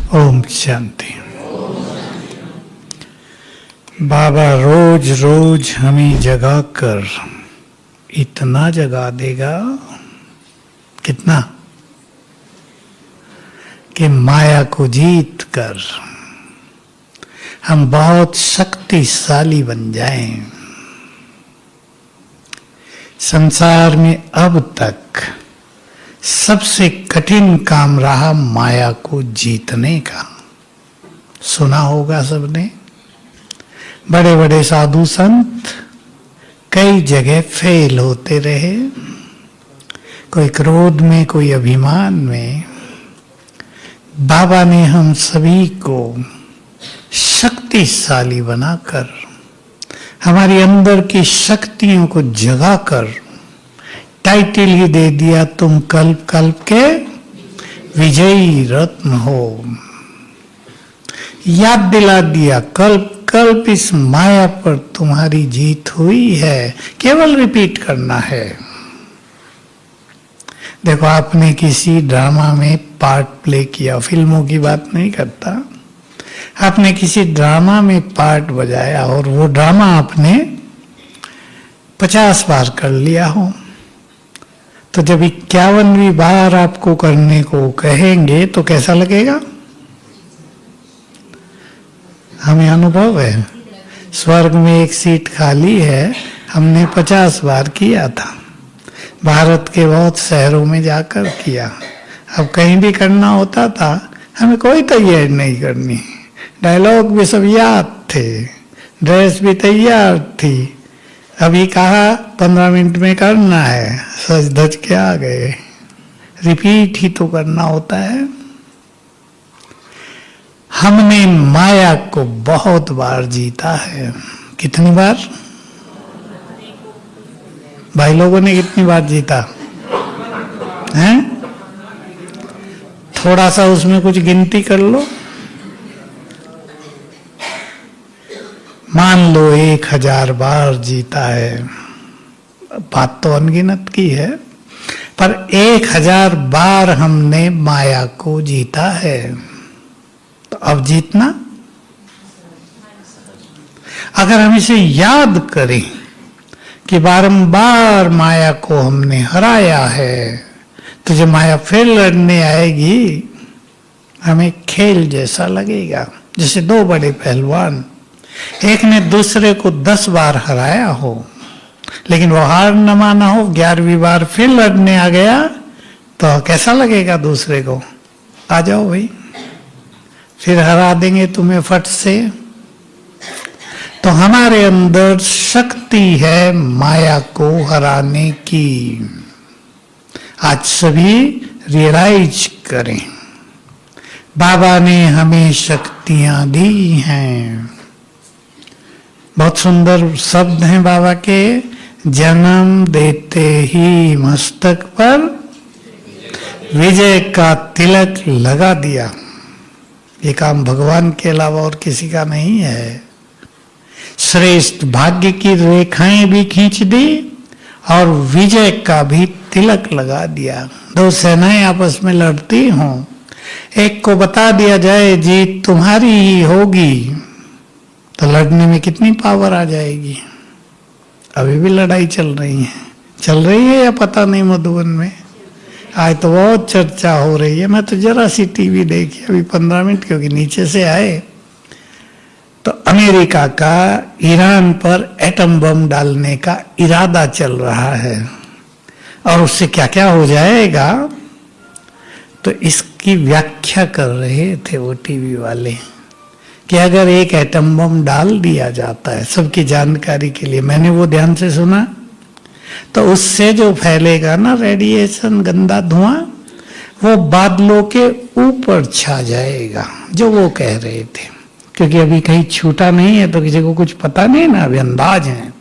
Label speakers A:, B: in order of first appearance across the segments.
A: ओम शांति। बाबा रोज रोज हमें जगा कर इतना जगा देगा, कितना कि माया को जीत कर हम बहुत शक्तिशाली बन जाएं। संसार में अब तक सबसे कठिन काम रहा माया को जीतने का। सुना होगा सबने, बड़े बड़े साधु संत कई जगह फेल होते रहे, कोई क्रोध में, कोई अभिमान में। बाबा ने हम सभी को शक्तिशाली बनाकर, हमारी अंदर की शक्तियों को जगाकर टाइटल ही दे दिया, तुम कल्प कल्प के विजयी रत्न हो। याद दिला दिया, कल्प कल्प इस माया पर तुम्हारी जीत हुई है, केवल रिपीट करना है। देखो, आपने किसी ड्रामा में पार्ट प्ले किया, फिल्मों की बात नहीं करता, आपने किसी ड्रामा में पार्ट बजाया और वो ड्रामा आपने 50 बार कर लिया हो, तो जब 51वीं बार आपको करने को कहेंगे तो कैसा लगेगा? हमें अनुभव है, स्वर्ग में एक सीट खाली है, हमने 50 बार किया था, भारत के बहुत शहरों में जाकर किया। अब कहीं भी करना होता था, हमें कोई तैयारी नहीं करनी, डायलॉग भी सब याद थे, ड्रेस भी तैयार थी। अभी कहा 15 मिनट में करना है, सज धज के आ गए। रिपीट ही तो करना होता है। हमने माया को बहुत बार जीता है। कितनी बार? भाई लोगों ने कितनी बार जीता है? थोड़ा सा उसमें कुछ गिनती कर लो। मान लो 1000 बार जीता है, बात तो अनगिनत की है, पर 1000 बार हमने माया को जीता है। तो अब जीतना, अगर हम इसे याद करें कि बारंबार माया को हमने हराया है, तो जब माया फिर लड़ने आएगी, हमें खेल जैसा लगेगा। जैसे दो बड़े पहलवान, एक ने दूसरे को 10 बार हराया हो, लेकिन वो हार न माना हो, 11वीं बार फिर लड़ने आ गया, तो कैसा लगेगा दूसरे को? आ जाओ भाई, फिर हरा देंगे तुम्हें फट से। तो हमारे अंदर शक्ति है माया को हराने की। आज सभी रियलाइज करें, बाबा ने हमें शक्तियां दी हैं। बहुत सुंदर शब्द हैं बाबा के, जन्म देते ही मस्तक पर विजय का तिलक लगा दिया। ये काम भगवान के अलावा और किसी का नहीं है। श्रेष्ठ भाग्य की रेखाएं भी खींच दी और विजय का भी तिलक लगा दिया। दो सेनाएं आपस में लड़ती हों, एक को बता दिया जाए जीत तुम्हारी ही होगी, तो लड़ने में कितनी पावर आ जाएगी। अभी भी लड़ाई चल रही है या पता नहीं मधुबन में। आज तो बहुत चर्चा हो रही है। मैं तो जरा सी टीवी देखी अभी 15 मिनट, क्योंकि नीचे से आए, तो अमेरिका का ईरान पर एटम बम डालने का इरादा चल रहा है, और उससे क्या क्या हो जाएगा, तो इसकी व्याख्या कर रहे थे वो टीवी वाले कि अगर एक एटम बम डाल दिया जाता है, सबकी जानकारी के लिए, मैंने वो ध्यान से सुना, तो उससे जो फैलेगा ना रेडिएशन, गंदा धुआं, वो बादलों के ऊपर छा जाएगा, जो वो कह रहे थे। क्योंकि अभी कहीं छूटा नहीं है, तो किसी को कुछ पता नहीं ना, अभी अंदाज है।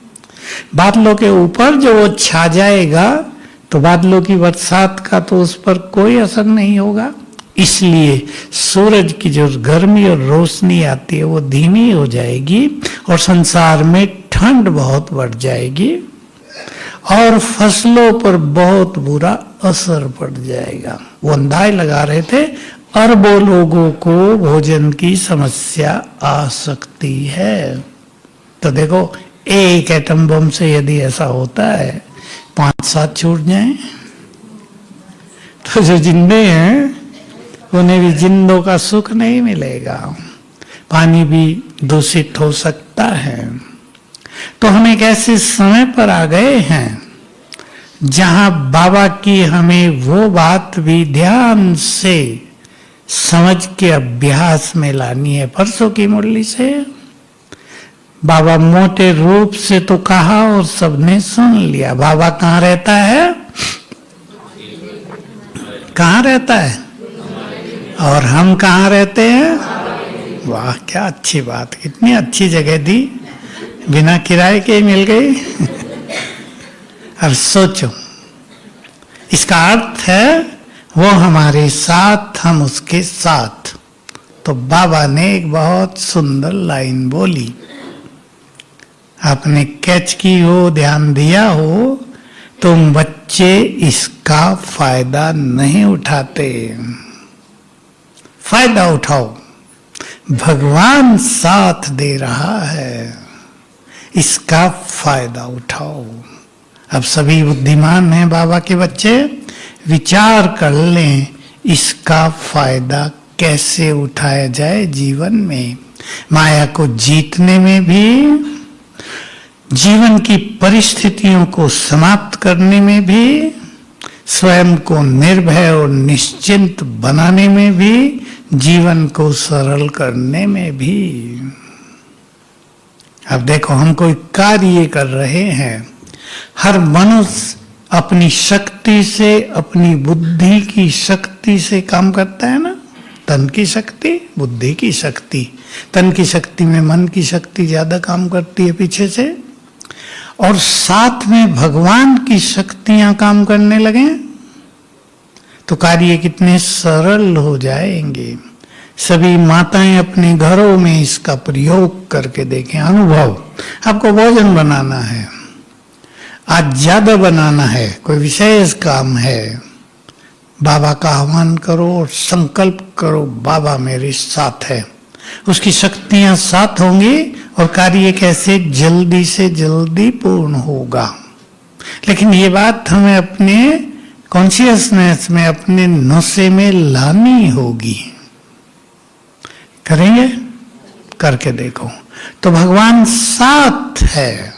A: बादलों के ऊपर जो वो छा जाएगा, तो बादलों की बरसात का तो उस पर कोई असर नहीं होगा। इसलिए सूरज की जो गर्मी और रोशनी आती है वो धीमी हो जाएगी, और संसार में ठंड बहुत बढ़ जाएगी, और फसलों पर बहुत बुरा असर पड़ जाएगा। वो अंदाज लगा रहे थे अरबों लोगों को भोजन की समस्या आ सकती है। तो देखो, एक एटम बम से यदि ऐसा होता है, 5-7 छूट जाएं, तो जो जिंदे हैं उन्हें भी जिंदों का सुख नहीं मिलेगा। पानी भी दूषित हो सकता है। तो हम एक ऐसे समय पर आ गए हैं जहां बाबा की हमें वो बात भी ध्यान से समझ के अभ्यास में लानी है। परसों की मुरली से बाबा मोटे रूप से तो कहा और सबने सुन लिया। बाबा कहाँ रहता है? कहाँ रहता है? और हम कहाँ रहते हैं? वाह, क्या अच्छी बात, कितनी अच्छी जगह दी, बिना किराए के मिल गई। अब सोचो, इसका अर्थ है वो हमारे साथ, हम उसके साथ। तो बाबा ने एक बहुत सुंदर लाइन बोली, आपने कैच की हो, ध्यान दिया हो, तुम बच्चे इसका फायदा नहीं उठाते। फायदा उठाओ, भगवान साथ दे रहा है, इसका फायदा उठाओ। अब सभी बुद्धिमान हैं बाबा के बच्चे, विचार कर लें इसका फायदा कैसे उठाया जाए जीवन में। माया को जीतने में भी, जीवन की परिस्थितियों को समाप्त करने में भी, स्वयं को निर्भय और निश्चिंत बनाने में भी, जीवन को सरल करने में भी। अब देखो, हम कोई कार्य कर रहे हैं, हर मनुष्य अपनी शक्ति से, अपनी बुद्धि की शक्ति से काम करता है ना। तन की शक्ति, बुद्धि की शक्ति। तन की शक्ति में मन की शक्ति ज्यादा काम करती है पीछे से, और साथ में भगवान की शक्तियां काम करने लगे तो कार्य कितने सरल हो जाएंगे। सभी माताएं अपने घरों में इसका प्रयोग करके देखें। अनुभव, आपको भोजन बनाना है, आज ज्यादा बनाना है, कोई विशेष काम है, बाबा का आह्वान करो और संकल्प करो, बाबा मेरे साथ है। उसकी शक्तियां साथ होंगी और कार्य कैसे जल्दी से जल्दी पूर्ण होगा। लेकिन ये बात हमें अपने कॉन्शियसनेस में, अपने नशे में लानी होगी। करेंगे? करके देखो। तो भगवान साथ है।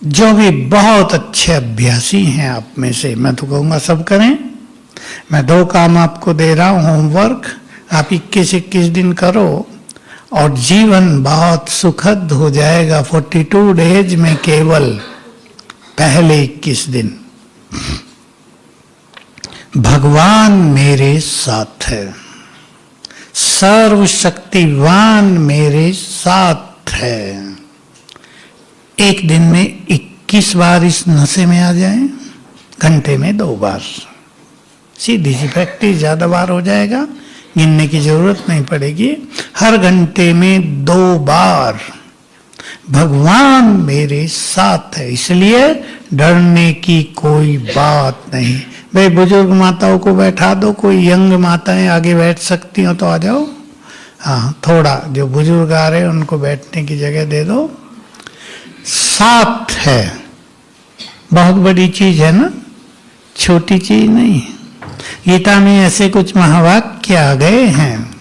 A: जो भी बहुत अच्छे अभ्यासी हैं आप में से, मैं तो कहूंगा सब करें। मैं 2 काम आपको दे रहा हूं, होमवर्क, आप 21-21 दिन करो और जीवन बहुत सुखद हो जाएगा। 42 डेज में केवल पहले 21 दिन भगवान मेरे साथ है, सर्वशक्तिवान मेरे साथ है। एक दिन में 21 बार इस नशे में आ जाएं, घंटे में 2 बार, सीधी सी प्रैक्टिस, ज्यादा बार हो जाएगा, गिनने की जरूरत नहीं पड़ेगी। हर घंटे में 2 बार भगवान मेरे साथ है, इसलिए डरने की कोई बात नहीं। भाई बुजुर्ग माताओं को बैठा दो, कोई यंग माताएं आगे बैठ सकती हो तो आ जाओ। हाँ, थोड़ा जो बुजुर्ग आ रहे हैं उनको बैठने की जगह दे दो। साथ है, बहुत बड़ी चीज है ना, छोटी चीज नहीं। गीता में ऐसे कुछ महावाक्य आ गए हैं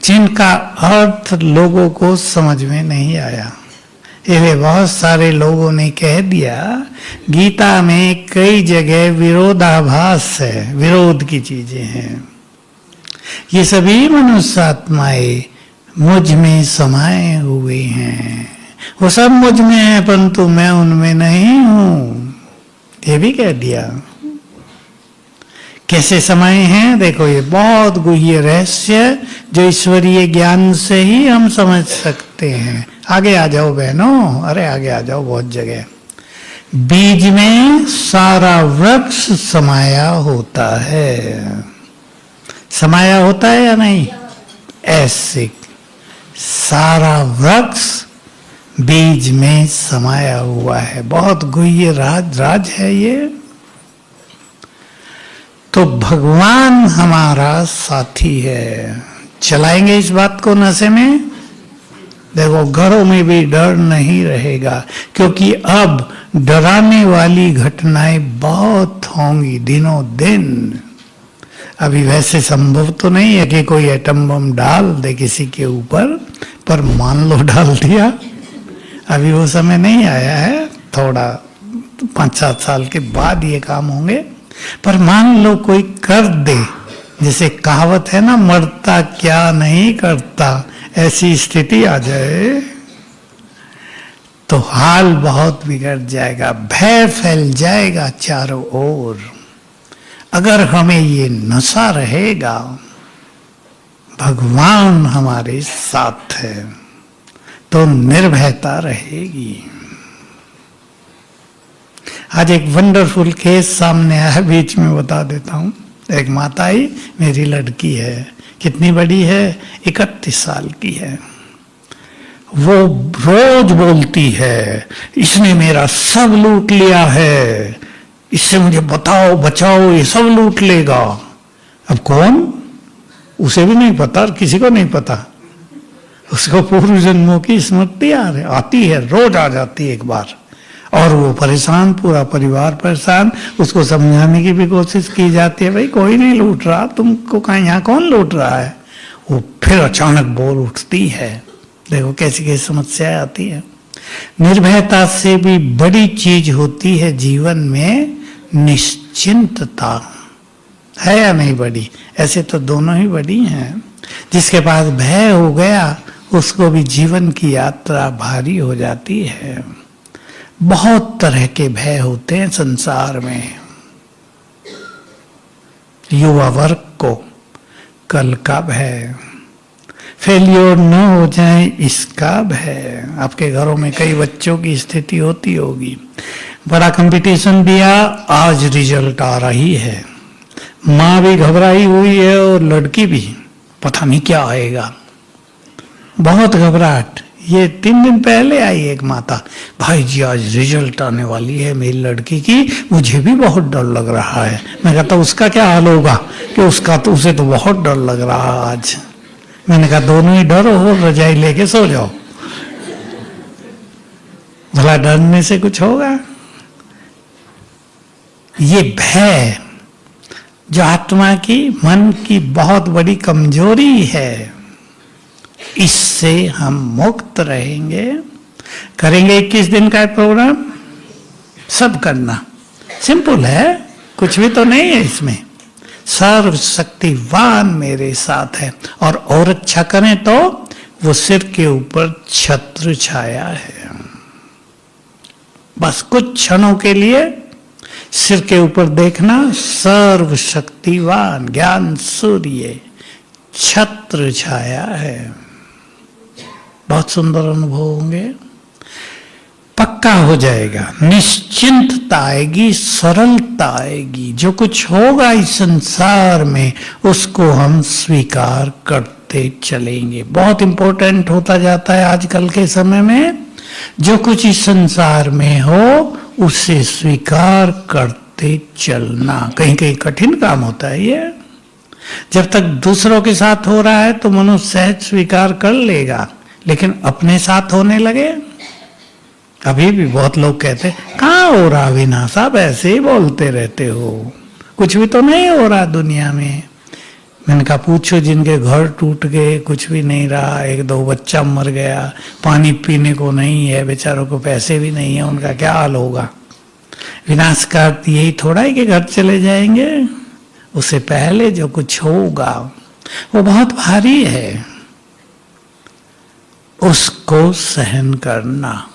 A: जिनका अर्थ लोगों को समझ में नहीं आया। ये बहुत सारे लोगों ने कह दिया गीता में कई जगह विरोधाभास है, विरोध की चीजें हैं। ये सभी मनुष्य आत्माएं मुझ में समाये हुए हैं, वो सब मुझ में है परंतु मैं उनमें नहीं हूं, ये भी कह दिया। कैसे समाये हैं? देखो, ये बहुत गुह्य रहस्य जो ईश्वरीय ज्ञान से ही हम समझ सकते हैं। आगे आ जाओ बहनों, अरे आगे आ जाओ, बहुत जगह। बीज में सारा वृक्ष समाया होता है, समाया होता है या नहीं? ऐसे सारा वृक्ष बीज में समाया हुआ है। बहुत गुह्य राज है ये। तो भगवान हमारा साथी है। चलाएंगे इस बात को नशे में, देखो घरों में भी डर नहीं रहेगा, क्योंकि अब डराने वाली घटनाएं बहुत होंगी दिनों दिन। अभी वैसे संभव तो नहीं है कि कोई एटम बम डाल दे किसी के ऊपर, पर मान लो डाल दिया, अभी वो समय नहीं आया है, थोड़ा 5-7 साल के बाद ये काम होंगे। पर मान लो कोई कर दे, जैसे कहावत है ना, मरता क्या नहीं करता, ऐसी स्थिति आ जाए तो हाल बहुत बिगड़ जाएगा, भय फैल जाएगा चारों ओर। अगर हमें ये नशा रहेगा भगवान हमारे साथ है तो निर्भयता रहेगी। आज एक वंडरफुल केस सामने आया, बीच में बता देता हूं। एक माता आई, मेरी लड़की है, कितनी बड़ी है, 31 साल की है। वो रोज बोलती है इसने मेरा सब लूट लिया है, इससे मुझे बताओ बचाओ, ये सब लूट लेगा। अब कौन, उसे भी नहीं पता, किसी को नहीं पता। उसको पूर्व जन्मों की स्मृति आती है, रोज आ जाती है एक बार, और वो परेशान, पूरा परिवार परेशान। उसको समझाने की भी कोशिश की जाती है, भाई कोई नहीं लूट रहा, तुमको कहाँ, यहाँ कौन लूट रहा है। वो फिर अचानक बोल उठती है। देखो कैसी कैसी समस्याएं आती है। निर्भयता से भी बड़ी चीज होती है जीवन में निश्चिंतता, है या नहीं बड़ी? ऐसे तो दोनों ही बड़ी हैं। जिसके पास भय हो गया उसको भी जीवन की यात्रा भारी हो जाती है। बहुत तरह के भय होते हैं संसार में। युवा वर्ग को कल का भय, फेलियर न हो जाए इसका भय। आपके घरों में कई बच्चों की स्थिति होती होगी, बड़ा कंपटीशन दिया, आज रिजल्ट आ रही है, माँ भी घबराई हुई है और लड़की भी, पता नहीं क्या आएगा, बहुत घबराहट। ये 3 दिन पहले आई एक माता, भाई जी आज रिजल्ट आने वाली है मेरी लड़की की, मुझे भी बहुत डर लग रहा है। मैं कहता उसका क्या हाल होगा, कि उसका तो, उसे तो बहुत डर लग रहा आज। मैंने कहा दोनों ही डरो, रजाई लेके सो जाओ, भला डरने से कुछ होगा। ये भय जो आत्मा की, मन की बहुत बड़ी कमजोरी है, इससे हम मुक्त रहेंगे। करेंगे 21 दिन का प्रोग्राम, सब करना सिंपल है, कुछ भी तो नहीं है इसमें। सर्वशक्तिवान मेरे साथ है, और अच्छा करें तो वो सिर के ऊपर छत्र छाया है। बस कुछ क्षणों के लिए सिर के ऊपर देखना, सर्वशक्तिवान ज्ञान सूर्य छत्र छाया है। बहुत सुंदर अनुभव होंगे, पक्का हो जाएगा, निश्चिंतता आएगी, सरलता आएगी। जो कुछ होगा इस संसार में उसको हम स्वीकार करते चलेंगे। बहुत इंपॉर्टेंट होता जाता है आजकल के समय में, जो कुछ इस संसार में हो उसे स्वीकार करते चलना। कहीं कहीं कठिन काम होता है ये। जब तक दूसरों के साथ हो रहा है तो मनुष्य सहज स्वीकार कर लेगा, लेकिन अपने साथ होने लगे, अभी भी बहुत लोग कहते कहाँ हो रहा विनाश, आप ऐसे ही बोलते रहते हो, कुछ भी तो नहीं हो रहा दुनिया में। मैंने कहा पूछो जिनके घर टूट गए, कुछ भी नहीं रहा, 1-2 बच्चा मर गया, पानी पीने को नहीं है, बेचारों को पैसे भी नहीं है, उनका क्या हाल होगा। विनाश का अर्थ यही थोड़ा है कि घर चले जाएंगे, उससे पहले जो कुछ होगा वो बहुत भारी है, उसको सहन करना।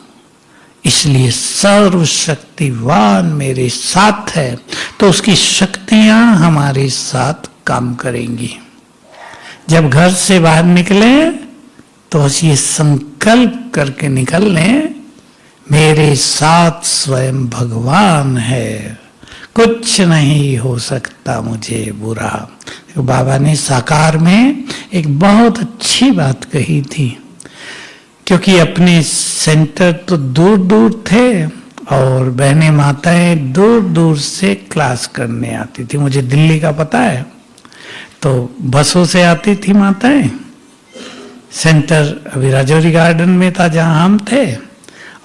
A: इसलिए सर्वशक्तिवान मेरे साथ है तो उसकी शक्तियां हमारे साथ काम करेंगी। जब घर से बाहर निकले तो ये संकल्प करके निकलने, मेरे साथ स्वयं भगवान है, कुछ नहीं हो सकता मुझे बुरा। तो बाबा ने साकार में एक बहुत अच्छी बात कही थी, क्योंकि अपने सेंटर तो दूर दूर थे और बहनें माताएं दूर दूर से क्लास करने आती थी। मुझे दिल्ली का पता है, तो बसों से आती थी माताएं। सेंटर अभी राजौरी गार्डन में था जहां हम थे,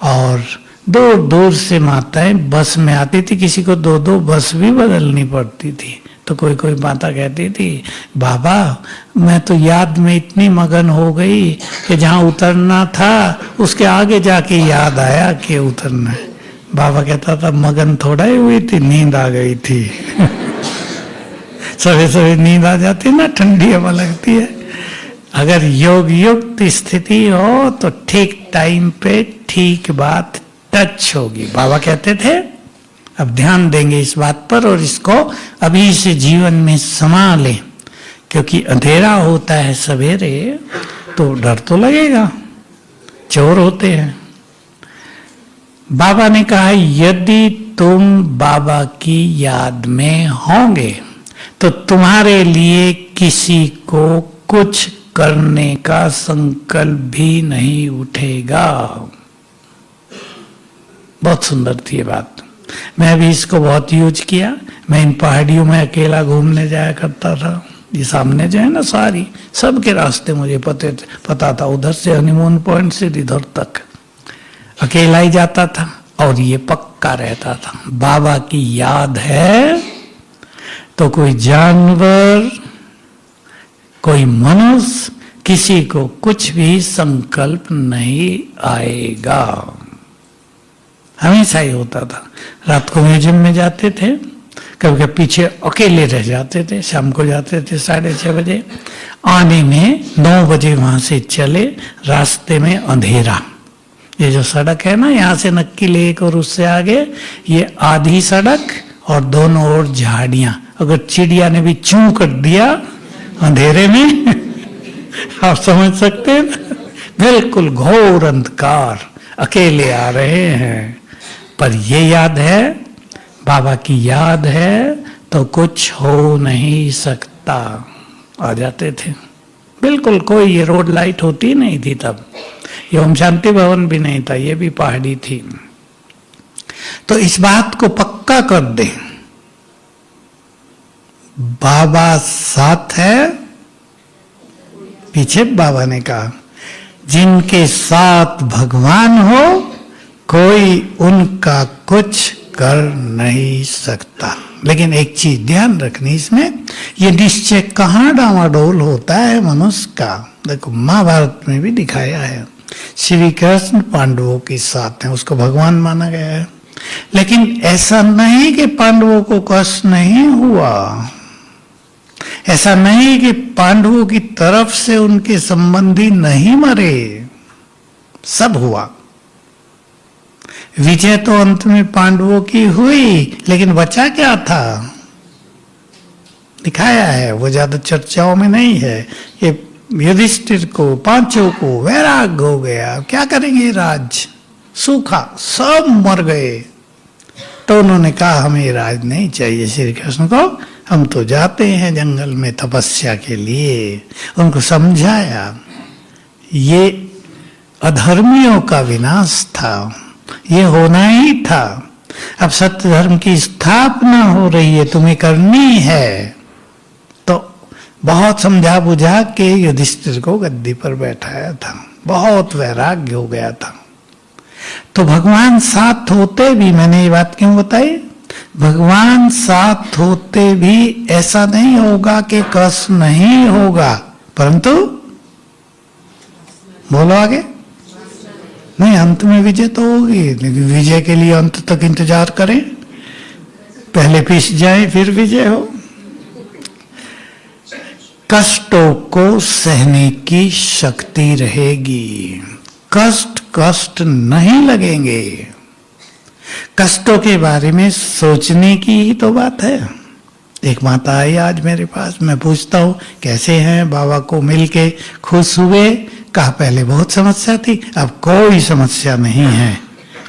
A: और दूर दूर से माताएं बस में आती थी। किसी को दो दो बस भी बदलनी पड़ती थी। तो कोई कोई माता कहती थी, बाबा मैं तो याद में इतनी मगन हो गई कि जहां उतरना था उसके आगे जाके याद आया कि उतरना है। बाबा कहता था, मगन थोड़ा ही हुई थी, नींद आ गई थी। सवेरे सवेरे नींद आ जाती है ना, ठंडी हवा लगती है। अगर योग युक्त स्थिति हो तो ठीक टाइम पे ठीक बात टच होगी, बाबा कहते थे। अब ध्यान देंगे इस बात पर और इसको अभी से जीवन में समा लें, क्योंकि अंधेरा होता है सवेरे तो डर तो लगेगा, चोर होते हैं। बाबा ने कहा, यदि तुम बाबा की याद में होंगे तो तुम्हारे लिए किसी को कुछ करने का संकल्प भी नहीं उठेगा। बहुत सुंदर थी ये बात। मैं भी इसको बहुत यूज किया। मैं इन पहाड़ियों में अकेला घूमने जाया करता था। ये सामने जो है ना, सारी सबके रास्ते मुझे पता था। उधर से हनीमून पॉइंट से इधर तक अकेला ही जाता था, और ये पक्का रहता था, बाबा की याद है तो कोई जानवर, कोई मनुष्य, किसी को कुछ भी संकल्प नहीं आएगा। हमेशा ही होता था। रात को म्यूजियम में जाते थे, कभी कभी पीछे अकेले रह जाते थे। शाम को जाते थे 6:30 बजे, आने में 9 बजे वहां से चले। रास्ते में अंधेरा, ये जो सड़क है ना, यहाँ से नक्की लेक और उससे आगे ये आधी सड़क और दोनों ओर झाड़ियां। अगर चिड़िया ने भी चूं कर दिया अंधेरे में आप समझ सकते हैं ना, बिल्कुल घोर अंधकार, अकेले आ रहे हैं। पर ये याद है, बाबा की याद है तो कुछ हो नहीं सकता। आ जाते थे बिल्कुल। कोई ये रोड लाइट होती नहीं थी तब, ये ओम शांति भवन भी नहीं था, ये भी पहाड़ी थी। तो इस बात को पक्का कर दे, बाबा साथ है। पीछे बाबा ने कहा, जिनके साथ भगवान हो कोई उनका कुछ कर नहीं सकता। लेकिन एक चीज ध्यान रखनी इसमें, ये निश्चय कहाँ डामाडोल होता है मनुष्य का। देखो महाभारत में भी दिखाया है, श्री कृष्ण पांडवों के साथ हैं, उसको भगवान माना गया है। लेकिन ऐसा नहीं कि पांडवों को कष्ट नहीं हुआ, ऐसा नहीं कि पांडवों की तरफ से उनके संबंधी नहीं मरे, सब हुआ। विजय तो अंत में पांडवों की हुई, लेकिन बचा क्या था दिखाया है, वो ज्यादा चर्चाओं में नहीं है। ये युधिष्ठिर को, पांचों को वैराग्य हो गया, क्या करेंगे राज, सूखा, सब मर गए। तो उन्होंने कहा हमें राज नहीं चाहिए श्री कृष्ण को, हम तो जाते हैं जंगल में तपस्या के लिए। उनको समझाया ये अधर्मियों का विनाश था, ये होना ही था। अब सत्य धर्म की स्थापना हो रही है, तुम्हें करनी है। तो बहुत समझा बुझा के युधिष्ठिर को गद्दी पर बैठाया था, बहुत वैराग्य हो गया था। तो भगवान साथ होते भी, मैंने ये बात क्यों बताई, भगवान साथ होते भी ऐसा नहीं होगा कि कष्ट नहीं होगा, परंतु बोलो आगे, नहीं अंत में विजय तो होगी, लेकिन विजय के लिए अंत तक इंतजार करें, पहले पिस जाए फिर विजय हो। कष्टों को सहने की शक्ति रहेगी, कष्ट नहीं लगेंगे। कष्टों के बारे में सोचने की ही तो बात है। एक माता आई आज मेरे पास, मैं पूछता हूँ कैसे हैं, बाबा को मिलके खुश हुए। कहा पहले बहुत समस्या थी, अब कोई समस्या नहीं है।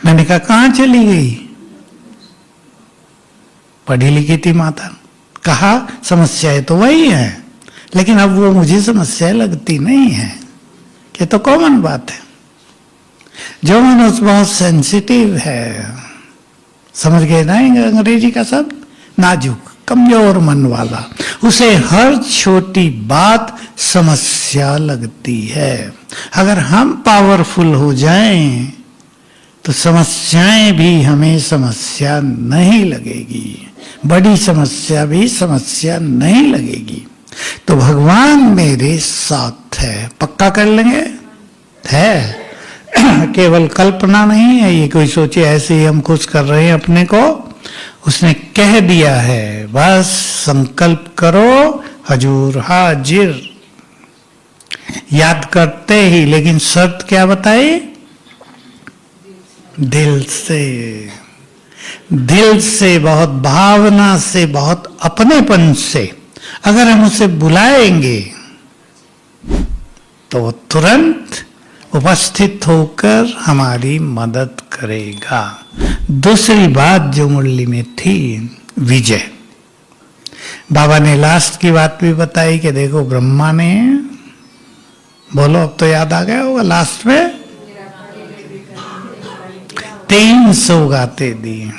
A: मैंने कहा कहाँ चली गई, पढ़ी लिखी थी माता। कहा समस्याएं तो वही है, लेकिन अब वो मुझे समस्याएं लगती नहीं है। ये तो कॉमन बात है। जो मनुष्य बहुत सेंसिटिव है, समझ गए ना अंग्रेजी का शब्द? नाजुक, कमजोर मन वाला, उसे हर छोटी बात समस्या लगती है। अगर हम पावरफुल हो जाएं तो समस्याएं भी हमें समस्या नहीं लगेगी, बड़ी समस्या भी समस्या नहीं लगेगी। तो भगवान मेरे साथ है, पक्का कर लेंगे, है केवल कल्पना नहीं है ये, कोई सोचे ऐसे ही हम खुश कर रहे हैं अपने को। उसने कह दिया है, बस संकल्प करो, हजूर हाजिर। याद करते ही, लेकिन शर्त क्या बताई? दिल से, दिल से, बहुत भावना से, बहुत अपनेपन से अगर हम उसे बुलाएंगे तो वो तुरंत उपस्थित होकर हमारी मदद करेगा। दूसरी बात जो मुरली में थी, विजय। बाबा ने लास्ट की बात भी बताई कि देखो ब्रह्मा ने, बोलो अब तो याद आ गया होगा, लास्ट में 300 गाते दिए,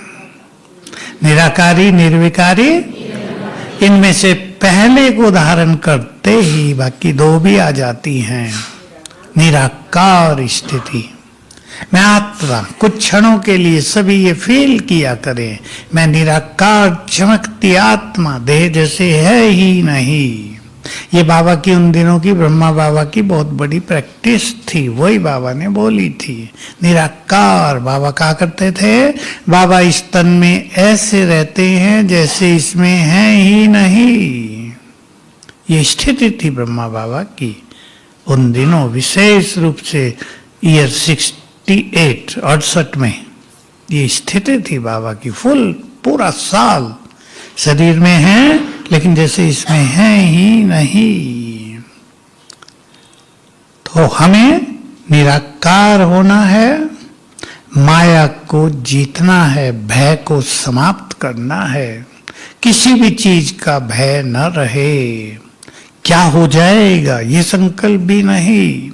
A: निराकारी, निर्विकारी। इनमें से पहले को धारण करते ही बाकी दो भी आ जाती हैं। निराकार स्थिति, मैं आत्मा, कुछ क्षणों के लिए सभी ये फील किया करें, मैं निराकार चमकती आत्मा, देह जैसे है ही नहीं। ये बाबा की उन दिनों की, ब्रह्मा बाबा की बहुत बड़ी प्रैक्टिस थी, वही बाबा ने बोली थी। निराकार बाबा कहा करते थे, बाबा इस तन में ऐसे रहते हैं जैसे इसमें है ही नहीं। ये स्थिति थी ब्रह्मा बाबा की उन दिनों, विशेष रूप से ईयर 68 में ये स्थिति थी बाबा की। फुल पूरा साल शरीर में है लेकिन जैसे इसमें है ही नहीं। तो हमें निराकार होना है, माया को जीतना है, भय को समाप्त करना है, किसी भी चीज का भय न रहे। क्या हो जाएगा ये संकल्प भी नहीं।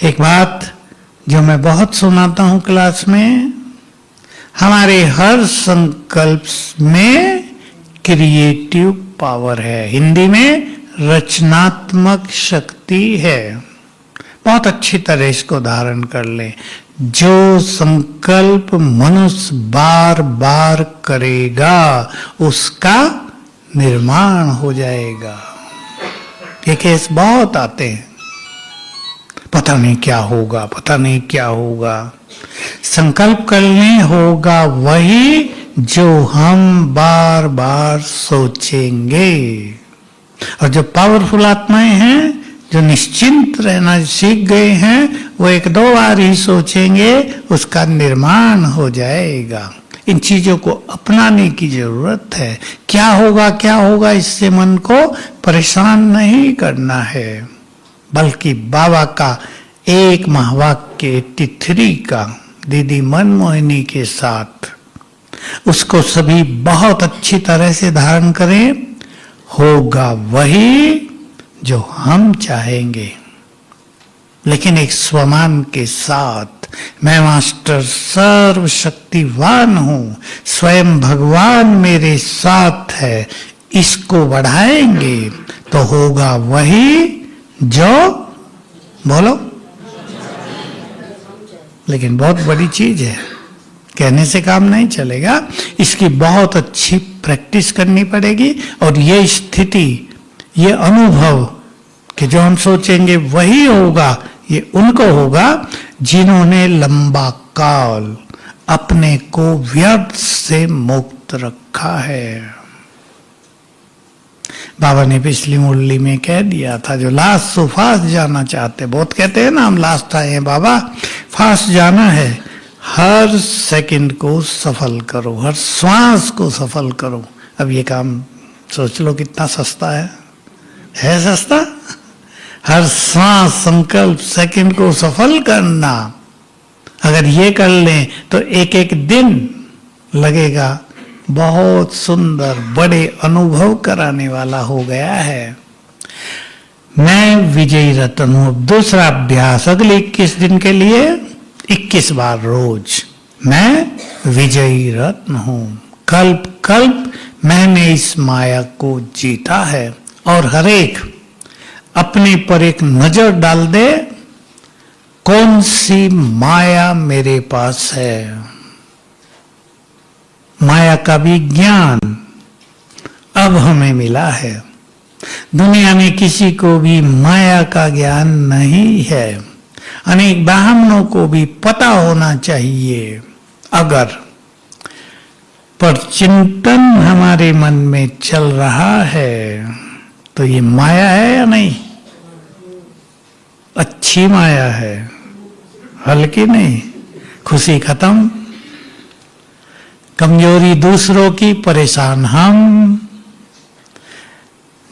A: एक बात जो मैं बहुत सुनाता हूं क्लास में, हमारे हर संकल्प में क्रिएटिव पावर है, हिंदी में रचनात्मक शक्ति है। बहुत अच्छी तरह इसको धारण कर ले। जो संकल्प मनुष्य बार बार करेगा उसका निर्माण हो जाएगा। ये केस बहुत आते हैं, पता नहीं क्या होगा, पता नहीं क्या होगा। संकल्प करने होगा वही जो हम बार बार सोचेंगे। और जो पावरफुल आत्माएं हैं, जो निश्चिंत रहना सीख गए हैं, वो एक दो बार ही सोचेंगे, उसका निर्माण हो जाएगा। इन चीजों को अपनाने की जरूरत है। क्या होगा इससे मन को परेशान नहीं करना है, बल्कि बाबा का एक महावाक्य 83 का दीदी मनमोहिनी के साथ, उसको सभी बहुत अच्छी तरह से धारण करें। होगा वही जो हम चाहेंगे, लेकिन एक स्वमान के साथ। मैं मास्टर सर्वशक्तिवान हूं, स्वयं भगवान मेरे साथ है, इसको बढ़ाएंगे तो होगा वही जो, बोलो। लेकिन बहुत बड़ी चीज है, कहने से काम नहीं चलेगा, इसकी बहुत अच्छी प्रैक्टिस करनी पड़ेगी। और ये स्थिति, ये अनुभव कि जो हम सोचेंगे वही होगा, ये उनको होगा जिन्होंने लंबा काल अपने को व्यर्थ से मुक्त रखा है। बाबा ने पिछली मुरली में कह दिया था, जो लास्ट सो फास्ट जाना चाहते, बहुत कहते हैं ना हम लास्ट आए हैं बाबा, फास्ट जाना है। हर सेकंड को सफल करो, हर श्वास को सफल करो। अब ये काम सोच लो कितना सस्ता है सस्ता? हर सांस, संकल्प, सेकंड को सफल करना, अगर ये कर लें तो एक एक दिन लगेगा बहुत सुंदर, बड़े अनुभव कराने वाला हो गया है। मैं विजयी रतन हूं। दूसरा अभ्यास अगले 21 दिन के लिए 21 बार रोज मैं विजयी रत्न हूं। कल्प कल्प मैंने इस माया को जीता है। और हर एक अपने पर एक नजर डाल दे, कौन सी माया मेरे पास है। माया का भी ज्ञान अब हमें मिला है। दुनिया में किसी को भी माया का ज्ञान नहीं है। अनेक ब्राह्मणों को भी पता होना चाहिए। अगर पर चिंतन हमारे मन में चल रहा है तो ये माया है या नहीं? अच्छी माया है, हल्की नहीं। खुशी खत्म, कमजोरी दूसरों की, परेशान हम,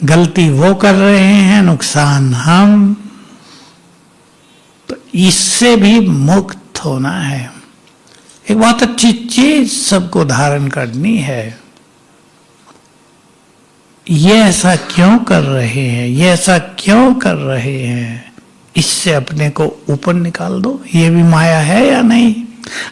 A: गलती वो कर रहे हैं, नुकसान हम। तो इससे भी मुक्त होना है। एक बहुत अच्छी चीज सबको धारण करनी है। ये ऐसा क्यों कर रहे हैं, ये ऐसा क्यों कर रहे हैं, इससे अपने को ऊपर निकाल दो। ये भी माया है या नहीं?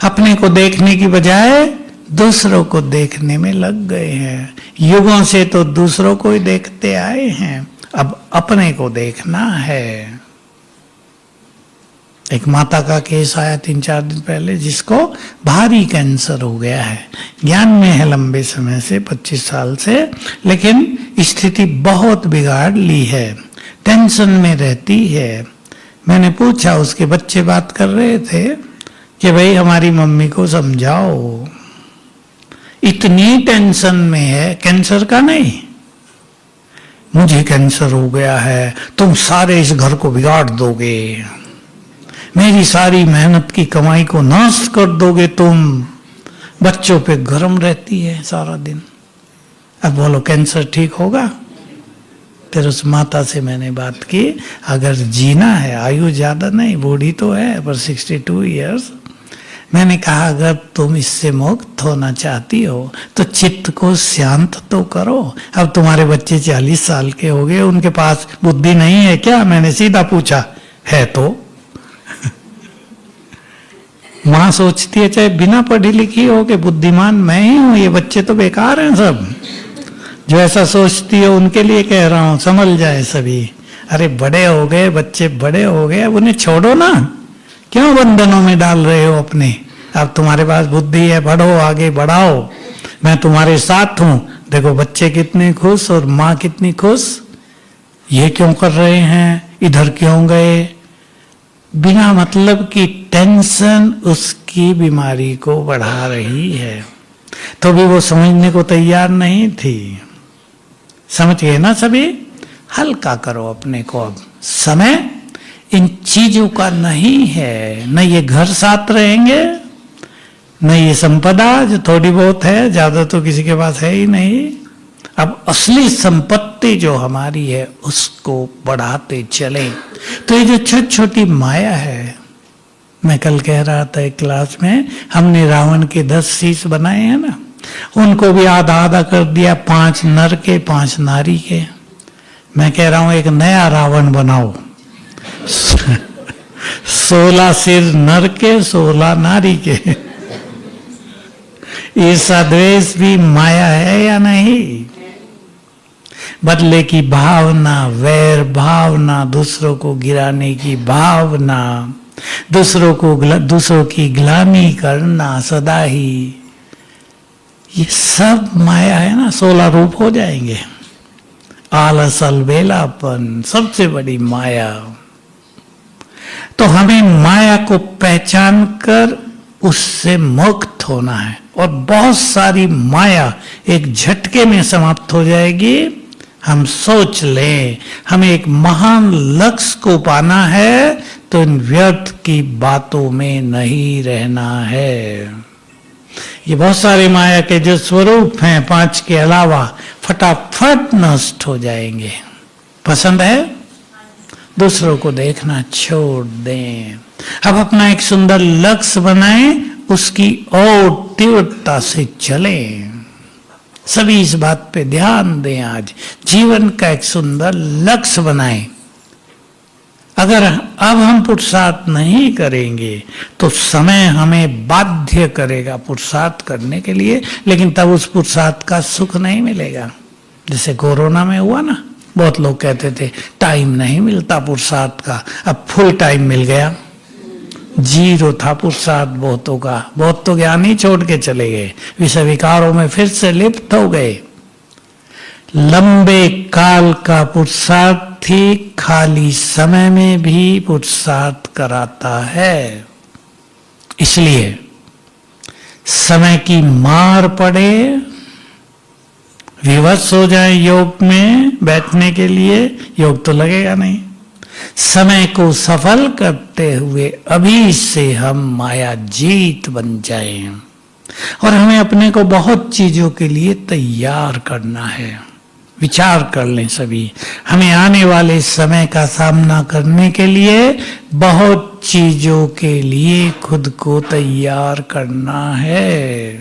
A: अपने को देखने की बजाय दूसरों को देखने में लग गए हैं। युगों से तो दूसरों को ही देखते आए हैं, अब अपने को देखना है। एक माता का केस आया 3-4 दिन पहले, जिसको भारी कैंसर हो गया है। ज्ञान में है लंबे समय से, 25 साल से, लेकिन स्थिति बहुत बिगाड़ ली है, टेंशन में रहती है। मैंने पूछा, उसके बच्चे बात कर रहे थे कि भाई हमारी मम्मी को समझाओ, इतनी टेंशन में है, कैंसर का नहीं, मुझे कैंसर हो गया है, तुम सारे इस घर को बिगाड़ दोगे, मेरी सारी मेहनत की कमाई को नाश कर दोगे तुम, बच्चों पे गरम रहती है सारा दिन। अब बोलो कैंसर ठीक होगा? फिर उस माता से मैंने बात की, अगर जीना है, आयु ज्यादा नहीं, बूढ़ी तो है पर 62 इयर्स, मैंने कहा अगर तुम इससे मुक्त होना चाहती हो तो चित्त को शांत तो करो। अब तुम्हारे बच्चे 40 साल के हो गए, उनके पास बुद्धि नहीं है क्या? मैंने सीधा पूछा, है तो? माँ सोचती है चाहे बिना पढ़ी लिखी हो कि बुद्धिमान मैं ही हूं, ये बच्चे तो बेकार हैं सब। जो ऐसा सोचती है उनके लिए कह रहा हूं, संभल जाए सभी। अरे बड़े हो गए बच्चे, बड़े हो गए, अब उन्हें छोड़ो ना, क्यों बंधनों में डाल रहे हो अपने? अब तुम्हारे पास बुद्धि है, बढ़ो, आगे बढ़ाओ, मैं तुम्हारे साथ हूं। देखो बच्चे कितने खुश और माँ कितनी खुश। ये क्यों कर रहे हैं, इधर क्यों गए? बिना मतलब की टेंशन उसकी बीमारी को बढ़ा रही है। तो भी वो समझने को तैयार नहीं थी। समझ गए ना सभी? हल्का करो अपने को। अब समय इन चीजों का नहीं है। न ये घर साथ रहेंगे, न ये संपदा जो थोड़ी बहुत है, ज्यादा तो किसी के पास है ही नहीं। अब असली संपत्ति जो हमारी है उसको बढ़ाते चले। तो ये जो छोटी छोटी माया है, मैं कल कह रहा था एक क्लास में, हमने रावण के 10 शीश बनाए हैं ना, उनको भी आधा आधा कर दिया, 5 नर के 5 नारी के। मैं कह रहा हूं एक नया रावण बनाओ, 16 सिर नर के 16 नारी के। ईर्षा द्वेष भी माया है या नहीं? बदले की भावना, वैर भावना, दूसरों को गिराने की भावना, दूसरों की ग्लानि करना सदा ही, ये सब माया है ना। 16 रूप हो जाएंगे। आलस, अलबेलापन, सबसे बड़ी माया। तो हमें माया को पहचान कर उससे मुक्त होना है, और बहुत सारी माया एक झटके में समाप्त हो जाएगी। हम सोच लें हमें एक महान लक्ष्य को पाना है तो इन व्यर्थ की बातों में नहीं रहना है। ये बहुत सारे माया के जो स्वरूप हैं 5 के अलावा, फटाफट नष्ट हो जाएंगे। पसंद है? दूसरों को देखना छोड़ दें। अब अपना एक सुंदर लक्ष्य बनाएं, उसकी ओर तीव्रता से चलें। सभी इस बात पे ध्यान दें। आज जीवन का एक सुंदर लक्ष्य बनाएं। अगर अब हम पुरुषार्थ नहीं करेंगे तो समय हमें बाध्य करेगा पुरुषार्थ करने के लिए, लेकिन तब उस पुरुषार्थ का सुख नहीं मिलेगा। जैसे कोरोना में हुआ ना, बहुत लोग कहते थे टाइम नहीं मिलता पुरुषार्थ का, अब फुल टाइम मिल गया। जीरो था पुरुषार्थ बहुतों का, बहुत तो ज्ञान ही छोड़ के चले गए, विषय विकारों में फिर से लिप्त हो गए। लंबे काल का पुरुषार्थ ही खाली समय में भी पुरुषार्थ कराता है। इसलिए समय की मार पड़े, विवश हो जाए योग में बैठने के लिए, योग तो लगेगा नहीं। समय को सफल करते हुए अभी से हम माया जीत बन जाएं, और हमें अपने को बहुत चीजों के लिए तैयार करना है। विचार कर लें सभी, हमें आने वाले समय का सामना करने के लिए बहुत चीजों के लिए खुद को तैयार करना है।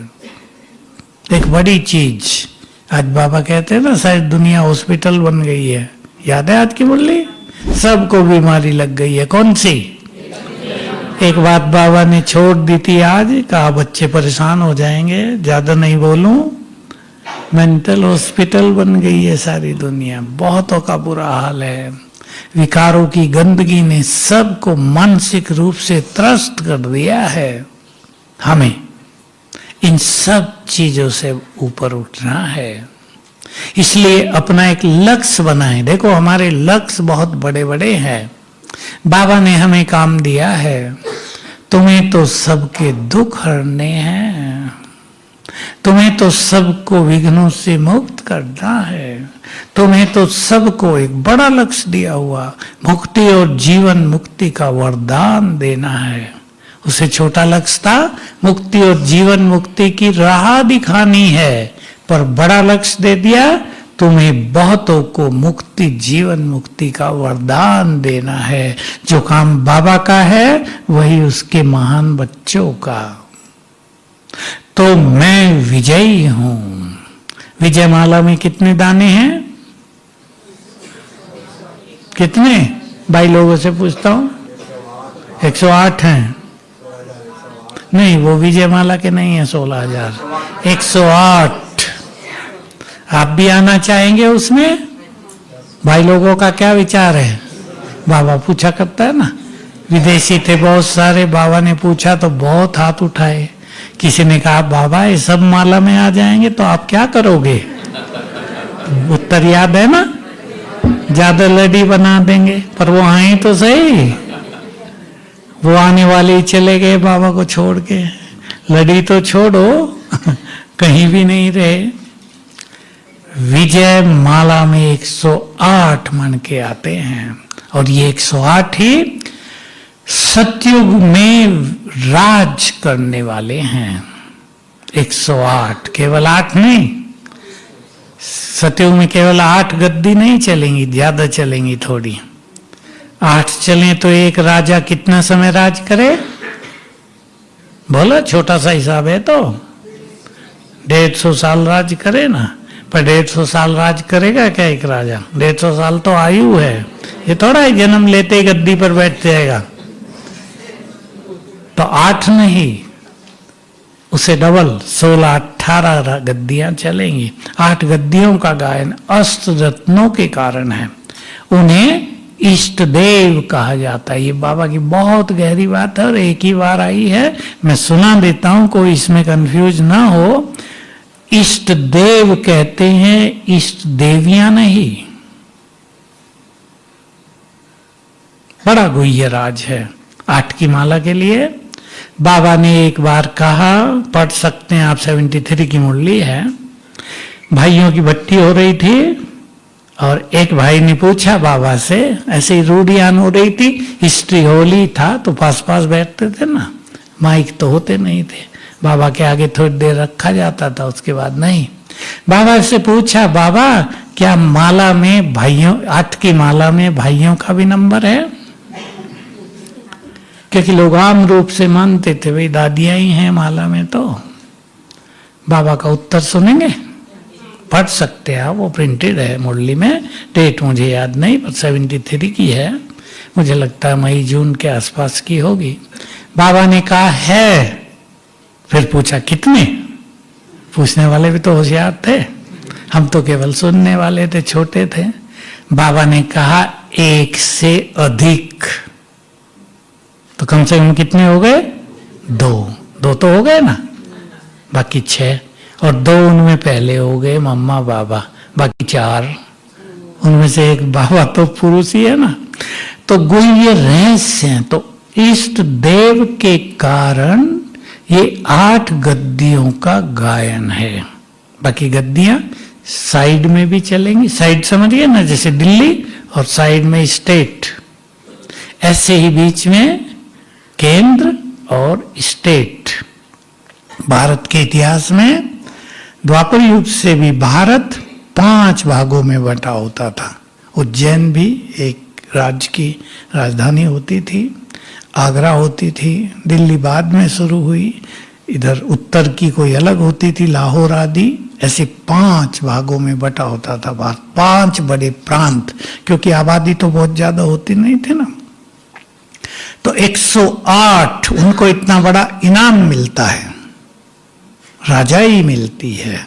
A: एक बड़ी चीज, आज बाबा कहते हैं ना शायद दुनिया हॉस्पिटल बन गई है, याद है आज की मुरली? सबको बीमारी लग गई है, कौन सी? एक बात बाबा ने छोड़ दी थी आज, कहा बच्चे परेशान हो जाएंगे, ज्यादा नहीं बोलूं, मेंटल हॉस्पिटल बन गई है सारी दुनिया, बहुतों का बुरा हाल है। विकारों की गंदगी ने सबको मानसिक रूप से त्रस्त कर दिया है। हमें इन सब चीजों से ऊपर उठना है, इसलिए अपना एक लक्ष्य बनाएं। देखो हमारे लक्ष्य बहुत बड़े बड़े हैं। बाबा ने हमें काम दिया है, तुम्हें तो सबके दुख हरने हैं, तुम्हें तो सबको विघ्नों से मुक्त करना है, तुम्हें तो सबको एक बड़ा लक्ष्य दिया हुआ मुक्ति और जीवन मुक्ति का वरदान देना है। उसे छोटा लक्ष्य था मुक्ति और जीवन मुक्ति की राह दिखानी है, पर बड़ा लक्ष्य दे दिया तुम्हें बहुतों को मुक्ति जीवन मुक्ति का वरदान देना है। जो काम बाबा का है वही उसके महान बच्चों का। तो मैं विजयी हूं। विजय माला में कितने दाने हैं? कितने? भाई लोगों से पूछता हूं। 108 हैं। नहीं, वो विजय माला के नहीं है 16,000, 108। आप भी आना चाहेंगे उसमें? भाई लोगों का क्या विचार है? बाबा पूछा करता है ना, विदेशी थे बहुत सारे, बाबा ने पूछा तो बहुत हाथ उठाए। किसी ने कहा बाबा ये सब माला में आ जाएंगे तो आप क्या करोगे? उत्तर याद है ना, ज्यादा लड़ी बना देंगे। पर वो आए तो सही, वो आने वाले ही चले गए बाबा को छोड़ के। लड़ी तो छोड़ो कहीं भी नहीं रहे। विजय माला में 108 मन के आते हैं, और ये 108 ही सतयुग में राज करने वाले हैं। 108, केवल 8 नहीं। सतयुग में केवल 8 गद्दी नहीं चलेंगी, ज्यादा चलेंगी थोड़ी। 8 चले तो एक राजा कितना समय राज करे? बोला छोटा सा हिसाब है तो 150 साल राज करे ना। पर 150 साल राज करेगा क्या एक राजा? 150 साल तो आयु है, ये थोड़ा ही जन्म लेते ही गद्दी पर बैठ जाएगा। तो 8 नहीं, उसे डबल 16-18 गद्दियां चलेंगी। 8 गद्दियों का गायन अष्ट रत्नों के कारण है, उन्हें इष्ट देव कहा जाता है। ये बाबा की बहुत गहरी बात है और एक ही बार आई है, मैं सुना देता हूं, कोई इसमें कंफ्यूज ना हो। इष्ट देव कहते हैं, इष्ट देवियां नहीं। बड़ा गुह्य राज है 8 की माला के लिए। बाबा ने एक बार कहा, पढ़ सकते हैं आप, 73 की मुरली है। भाइयों की भट्टी हो रही थी और एक भाई ने पूछा बाबा से, ऐसे ही रूढ़ियान हो रही थी, हिस्ट्री होली था तो पास पास बैठते थे ना, माइक तो होते नहीं थे, बाबा के आगे थोड़ी देर रखा जाता था, उसके बाद नहीं। बाबा से पूछा, बाबा क्या माला में भाइयों, 8 की माला में भाइयों का भी नंबर है? क्योंकि लोग आम रूप से मानते थे भाई दादियां ही हैं माला में। तो बाबा का उत्तर सुनेंगे, पढ़ सकते हैं, वो प्रिंटेड है मुरली में, डेट मुझे याद नहीं पर 73 की है। मुझे लगता है मई जून के आसपास की होगी। बाबा ने कहा है, फिर पूछा कितने? पूछने वाले भी तो होशियार थे, हम तो केवल सुनने वाले थे, छोटे थे। बाबा ने कहा 1 से अधिक। तो कम से कम कितने हो गए? 2 तो हो गए ना, बाकी 6, और 2 उनमें पहले हो गए मम्मा बाबा, बाकी 4। उनमें से एक बाबा तो पुरुष ही है ना। तो गुह्य रहस्य हैं। तो इष्ट देव के कारण ये 8 गद्दियों का गायन है। बाकी गद्दियां साइड में भी चलेंगी। साइड समझिए ना, जैसे दिल्ली और साइड में स्टेट, ऐसे ही बीच में केंद्र और स्टेट। भारत के इतिहास में द्वापर युग से भी भारत 5 भागों में बंटा होता था। उज्जैन भी एक राज्य की राजधानी होती थी, आगरा होती थी, दिल्ली बाद में शुरू हुई, इधर उत्तर की कोई अलग होती थी, लाहौर आदि। ऐसे 5 भागों में बटा होता था भारत, 5 बड़े प्रांत, क्योंकि आबादी तो बहुत ज्यादा होती नहीं थी ना। तो 108 उनको इतना बड़ा इनाम मिलता है, राजाई मिलती है।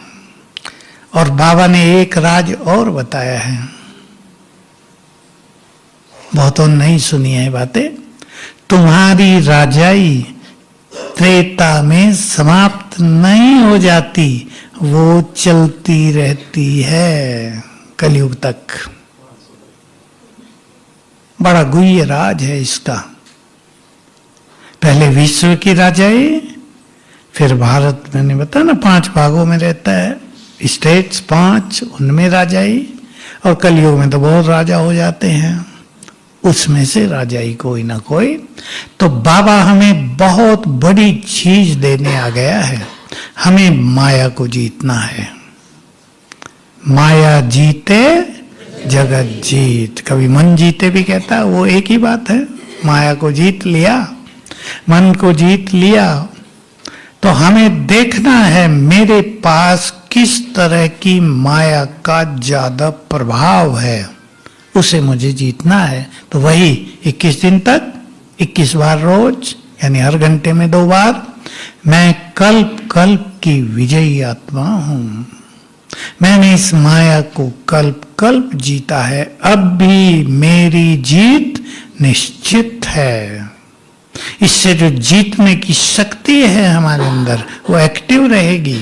A: और बाबा ने एक राज और बताया है, बहुतों नहीं सुनी है बातें। तुम्हारी राजाई त्रेता में समाप्त नहीं हो जाती, वो चलती रहती है कलयुग तक। बड़ा गुह्य राज है इसका। पहले विश्व की राजाई, फिर भारत, मैंने बताया ना 5 भागों में रहता है, स्टेट्स 5, उनमें राजाई, और कलयुग में तो बहुत राजा हो जाते हैं, उसमें से राजाई कोई ना कोई। तो बाबा हमें बहुत बड़ी चीज देने आ गया है। हमें माया को जीतना है। माया जीते जगत जीत, कभी मन जीते भी कहता है, वो एक ही बात है। माया को जीत लिया, मन को जीत लिया, तो हमें देखना है मेरे पास किस तरह की माया का ज्यादा प्रभाव है, उसे मुझे जीतना है। तो वही 21 दिन तक 21 बार रोज, यानी हर घंटे में 2 बार, मैं कल्प कल्प की विजयी आत्मा हूं। मैंने इस माया को कल्प कल्प जीता है, अब भी मेरी जीत निश्चित है। इससे जो जीतने की शक्ति है हमारे अंदर, वो एक्टिव रहेगी,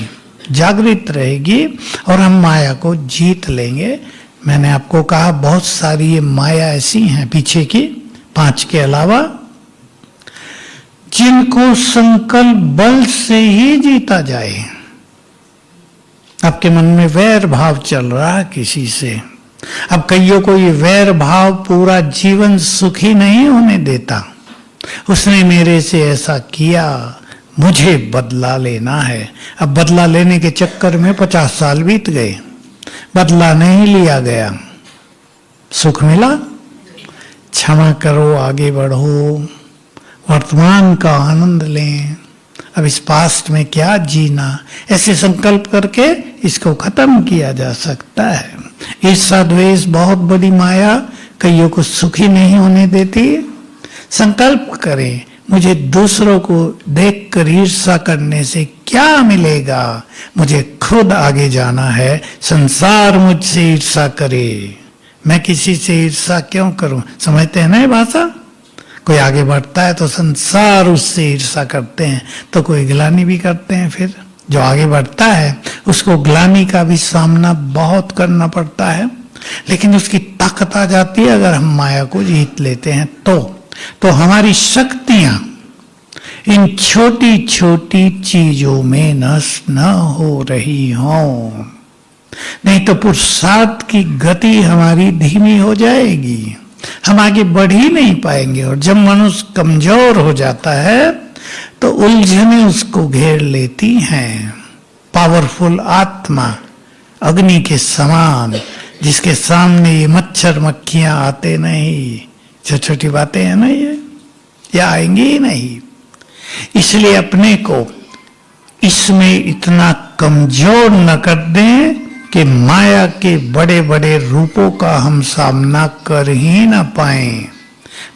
A: जागृत रहेगी, और हम माया को जीत लेंगे। मैंने आपको कहा बहुत सारी ये माया ऐसी हैं पीछे की, 5 के अलावा, जिनको संकल्प बल से ही जीता जाए। आपके मन में वैर भाव चल रहा है किसी से, अब कईयों को ये वैर भाव पूरा जीवन सुखी नहीं होने देता। उसने मेरे से ऐसा किया, मुझे बदला लेना है। अब बदला लेने के चक्कर में 50 साल बीत गए, बदला नहीं लिया गया, सुख मिला? क्षमा करो, आगे बढ़ो, वर्तमान का आनंद लें। अब इस पास्ट में क्या जीना, ऐसे संकल्प करके इसको खत्म किया जा सकता है। ईर्षा द्वेष बहुत बड़ी माया कईयों को सुखी नहीं होने देती। संकल्प करें, मुझे दूसरों को देखकर ईर्षा करने से क्या मिलेगा, मुझे खुद आगे जाना है। संसार मुझसे ईर्षा करे, मैं किसी से ईर्षा क्यों करूं? समझते हैं ना ये भाषा? कोई आगे बढ़ता है तो संसार उससे ईर्षा करते हैं, तो कोई ग्लानि भी करते हैं। फिर जो आगे बढ़ता है उसको ग्लानि का भी सामना बहुत करना पड़ता है, लेकिन उसकी ताकत आ जाती है अगर हम माया को जीत लेते हैं तो हमारी शक्तियां इन छोटी छोटी चीजों में नष्ट न हो रही हों, नहीं तो पुरुषार्थ की गति हमारी धीमी हो जाएगी, हम आगे बढ़ ही नहीं पाएंगे। और जब मनुष्य कमजोर हो जाता है तो उलझने उसको घेर लेती हैं। पावरफुल आत्मा अग्नि के समान, जिसके सामने ये मच्छर मक्खियां आते नहीं, छोटी छोटी बातें हैं ना ये आएंगी ही नहीं। इसलिए अपने को इसमें इतना कमजोर न कर दें कि माया के बड़े बड़े रूपों का हम सामना कर ही ना पाएं।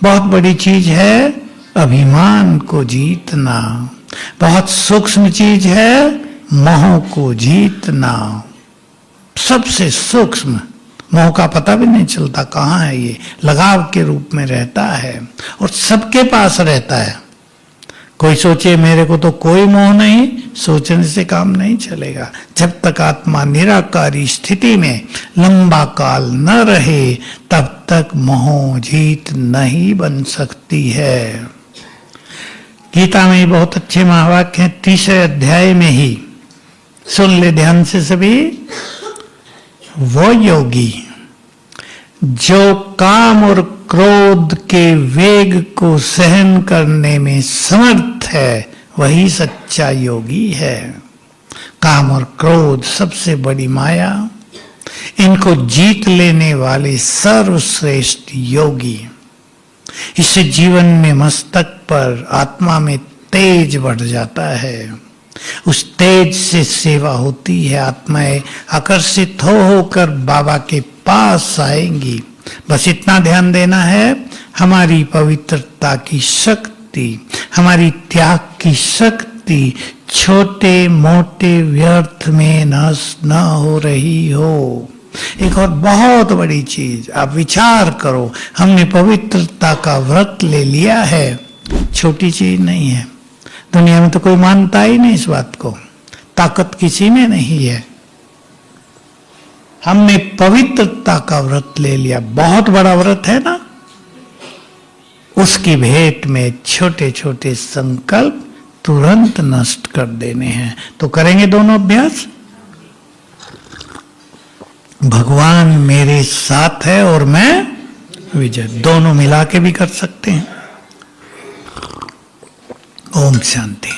A: बहुत बड़ी चीज है अभिमान को जीतना, बहुत सूक्ष्म चीज है मोह को जीतना। सबसे सूक्ष्म, मोह का पता भी नहीं चलता कहाँ है, ये लगाव के रूप में रहता है और सबके पास रहता है। कोई सोचे मेरे को तो कोई मोह नहीं, सोचने से काम नहीं चलेगा। जब तक आत्मा निराकारी स्थिति में लंबा काल न रहे तब तक मोह जीत नहीं बन सकती है। गीता में बहुत अच्छे महावाक्य हैं, 3 अध्याय में ही, सुन ले ध्यान से सभी। वो योगी जो काम और क्रोध के वेग को सहन करने में समर्थ है वही सच्चा योगी है। काम और क्रोध सबसे बड़ी माया, इनको जीत लेने वाले सर्वश्रेष्ठ योगी। इससे जीवन में मस्तक पर आत्मा में तेज बढ़ जाता है, उस तेज से सेवा होती है, आत्माएं आकर्षित होकर बाबा के पास आएंगी। बस इतना ध्यान देना है, हमारी पवित्रता की शक्ति, हमारी त्याग की शक्ति छोटे मोटे व्यर्थ में नष्ट न हो रही हो। एक और बहुत बड़ी चीज, आप विचार करो, हमने पवित्रता का व्रत ले लिया है, छोटी चीज नहीं है। दुनिया में तो कोई मानता ही नहीं इस बात को, ताकत किसी में नहीं है। हमने पवित्रता का व्रत ले लिया, बहुत बड़ा व्रत है ना। उसकी भेंट में छोटे छोटे संकल्प तुरंत नष्ट कर देने हैं। तो करेंगे दोनों अभ्यास। भगवान मेरे साथ है और मैं विजय, दोनों मिला के भी कर सकते हैं। ओम शांति।